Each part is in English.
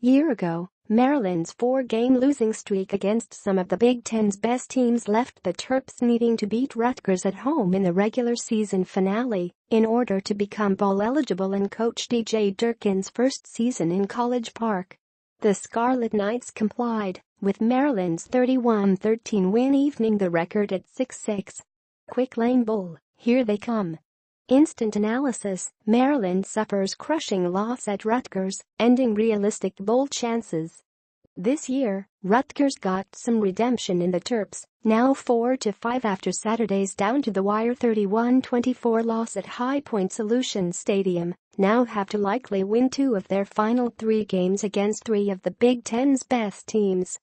year ago, Maryland's four-game losing streak against some of the Big Ten's best teams left the Terps needing to beat Rutgers at home in the regular season finale in order to become bowl-eligible in Coach DJ Durkin's first season in College Park. The Scarlet Knights complied, with Maryland's 31-13 win evening the record at 6-6. Quick Lane Bowl, here they come. Instant analysis: Maryland suffers crushing loss at Rutgers, ending realistic bowl chances. This year, Rutgers got some redemption in the Terps, now 4-5 after Saturday's down-to-the-wire 31-24 loss at High Point Solutions Stadium, now have to likely win two of their final three games against three of the Big Ten's best teams.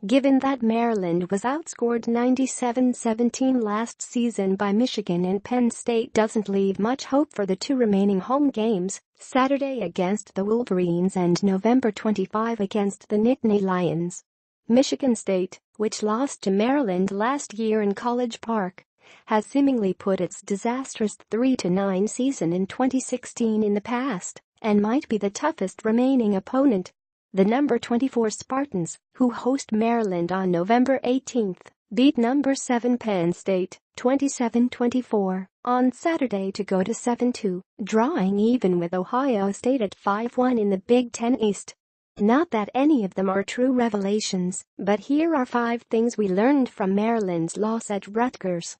Given that Maryland was outscored 97-17 last season by Michigan and Penn State doesn't leave much hope for the two remaining home games, Saturday against the Wolverines and November 25 against the Nittany Lions. Michigan State, which lost to Maryland last year in College Park, has seemingly put its disastrous 3-9 season in 2016 in the past and might be the toughest remaining opponent. The number 24 Spartans, who host Maryland on November 18, beat number 7 Penn State 27-24 on Saturday to go to 7-2, drawing even with Ohio State at 5-1 in the Big Ten East. Not that any of them are true revelations, but here are 5 things we learned from Maryland's loss at Rutgers.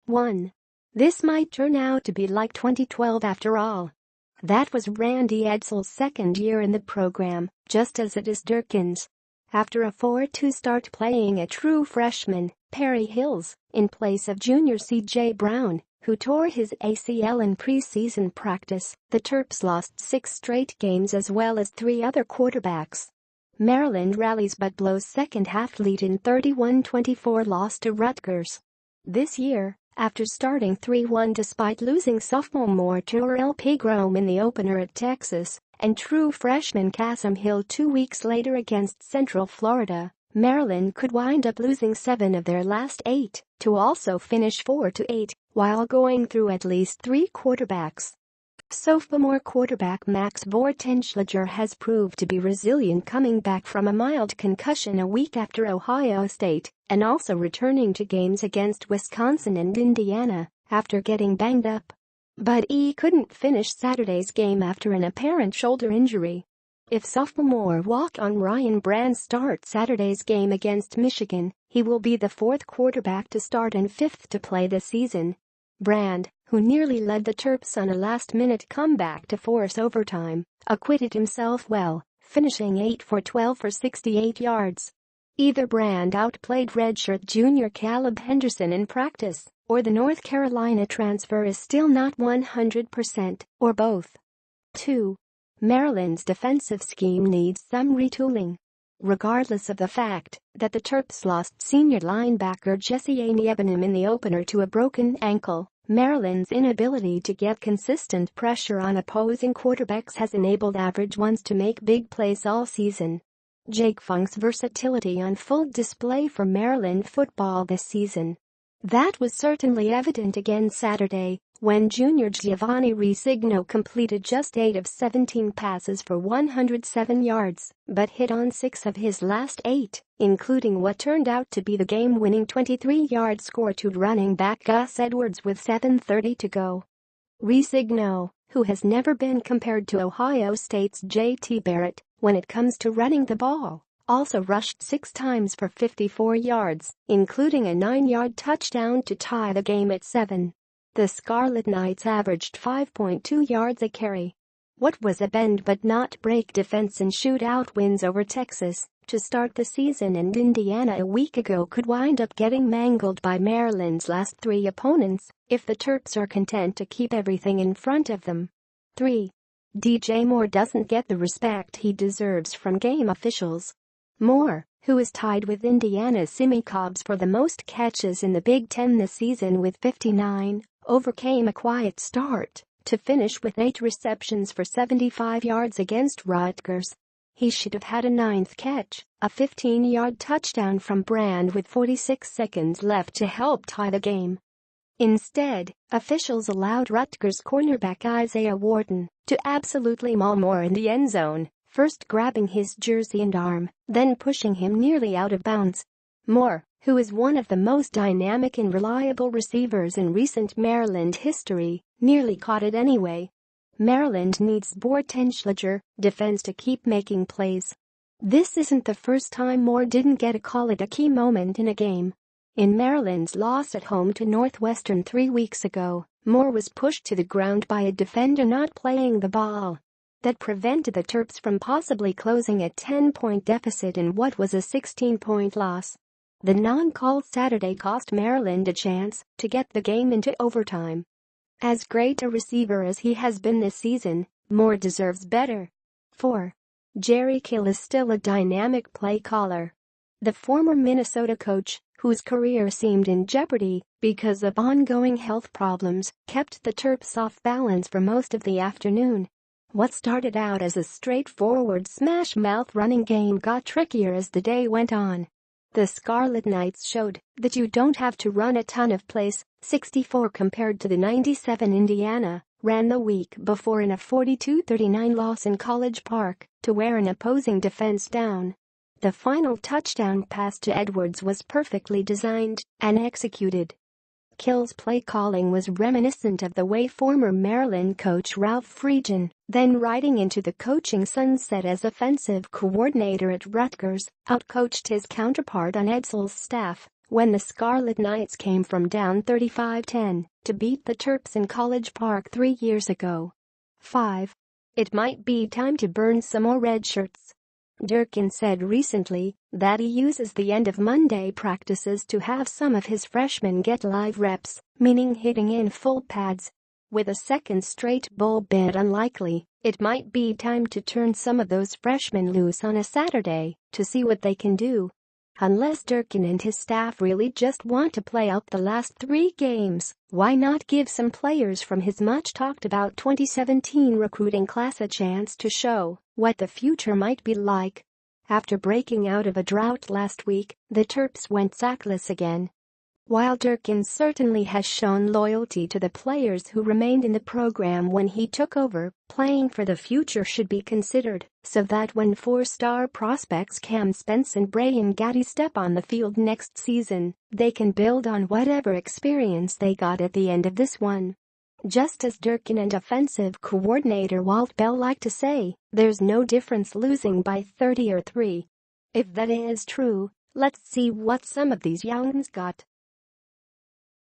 1. This might turn out to be like 2012 after all. That was Randy Edsall's second year in the program, just as it is Durkin's. After a 4-2 start playing a true freshman, Perry Hills, in place of junior C.J. Brown, who tore his ACL in preseason practice, the Terps lost 6 straight games as well as 3 other quarterbacks. Maryland rallies but blows second-half lead in 31-24 loss to Rutgers. This year, after starting 3-1 despite losing sophomore Terrell Pigrome in the opener at Texas and true freshman Cassim Hill 2 weeks later against Central Florida, Maryland could wind up losing 7 of their last 8 to also finish 4-8 while going through at least 3 quarterbacks. Sophomore quarterback Max Vortenschlager has proved to be resilient, coming back from a mild concussion a week after Ohio State and also returning to games against Wisconsin and Indiana after getting banged up. But he couldn't finish Saturday's game after an apparent shoulder injury. If sophomore walk-on Ryan Brand starts Saturday's game against Michigan, he will be the 4th quarterback to start and 5th to play this season. Brand, who nearly led the Terps on a last-minute comeback to force overtime, acquitted himself well, finishing 8 for 12 for 68 yards. Either Brand outplayed redshirt junior Caleb Henderson in practice, or the North Carolina transfer is still not 100%, or both. 2. Maryland's defensive scheme needs some retooling. Regardless of the fact that the Terps lost senior linebacker Jesse Aniebonham in the opener to a broken ankle, Maryland's inability to get consistent pressure on opposing quarterbacks has enabled average ones to make big plays all season. Jake Funk's versatility on full display for Maryland football this season. That was certainly evident again Saturday, when junior Giovanni Resigno completed just 8 of 17 passes for 107 yards, but hit on 6 of his last 8, including what turned out to be the game-winning 23-yard score to running back Gus Edwards with 7:30 to go. Resigno, who has never been compared to Ohio State's J.T. Barrett when it comes to running the ball, also rushed 6 times for 54 yards, including a 9-yard touchdown to tie the game at 7. The Scarlet Knights averaged 5.2 yards a carry. What was a bend but not break defense and shootout wins over Texas to start the season and Indiana a week ago could wind up getting mangled by Maryland's last 3 opponents if the Terps are content to keep everything in front of them. 3. DJ Moore doesn't get the respect he deserves from game officials. Moore, who is tied with Indiana's Simi Cobbs for the most catches in the Big Ten this season with 59, overcame a quiet start to finish with 8 receptions for 75 yards against Rutgers. He should have had a 9th catch, a 15-yard touchdown from Brand with 46 seconds left to help tie the game. Instead, officials allowed Rutgers cornerback Isaiah Wharton to absolutely maul Moore in the end zone, first grabbing his jersey and arm, then pushing him nearly out of bounds. Moore, who is one of the most dynamic and reliable receivers in recent Maryland history, nearly caught it anyway. Maryland needs Bortenschlager defense to keep making plays. This isn't the first time Moore didn't get a call at a key moment in a game. In Maryland's loss at home to Northwestern 3 weeks ago, Moore was pushed to the ground by a defender not playing the ball. That prevented the Terps from possibly closing a 10-point deficit in what was a 16-point loss. The non-call Saturday cost Maryland a chance to get the game into overtime. As great a receiver as he has been this season, Moore deserves better. 4. Jerry Kill is still a dynamic play caller. The former Minnesota coach, whose career seemed in jeopardy because of ongoing health problems, kept the Terps off balance for most of the afternoon. What started out as a straightforward smash-mouth running game got trickier as the day went on. The Scarlet Knights showed that you don't have to run a ton of plays, 64 compared to the 97 Indiana ran the week before in a 42-39 loss in College Park to wear an opposing defense down. The final touchdown pass to Edwards was perfectly designed and executed. Kill's play calling was reminiscent of the way former Maryland coach Ralph Friedgen, then riding into the coaching sunset as offensive coordinator at Rutgers, outcoached his counterpart on Edsall's staff when the Scarlet Knights came from down 35-10 to beat the Terps in College Park 3 years ago. 5. It might be time to burn some more red shirts. Durkin said recently that he uses the end of Monday practices to have some of his freshmen get live reps, meaning hitting in full pads. With a second straight bowl bid unlikely, it might be time to turn some of those freshmen loose on a Saturday to see what they can do. Unless Durkin and his staff really just want to play out the last 3 games, why not give some players from his much-talked-about 2017 recruiting class a chance to show what the future might be like? After breaking out of a drought last week, the Terps went sackless again. While Durkin certainly has shown loyalty to the players who remained in the program when he took over, playing for the future should be considered so that when 4-star prospects Cam Spence and Brian Gaddy step on the field next season, they can build on whatever experience they got at the end of this one. Just as Durkin and offensive coordinator Walt Bell like to say, there's no difference losing by 30 or 3. If that is true, let's see what some of these young'uns got.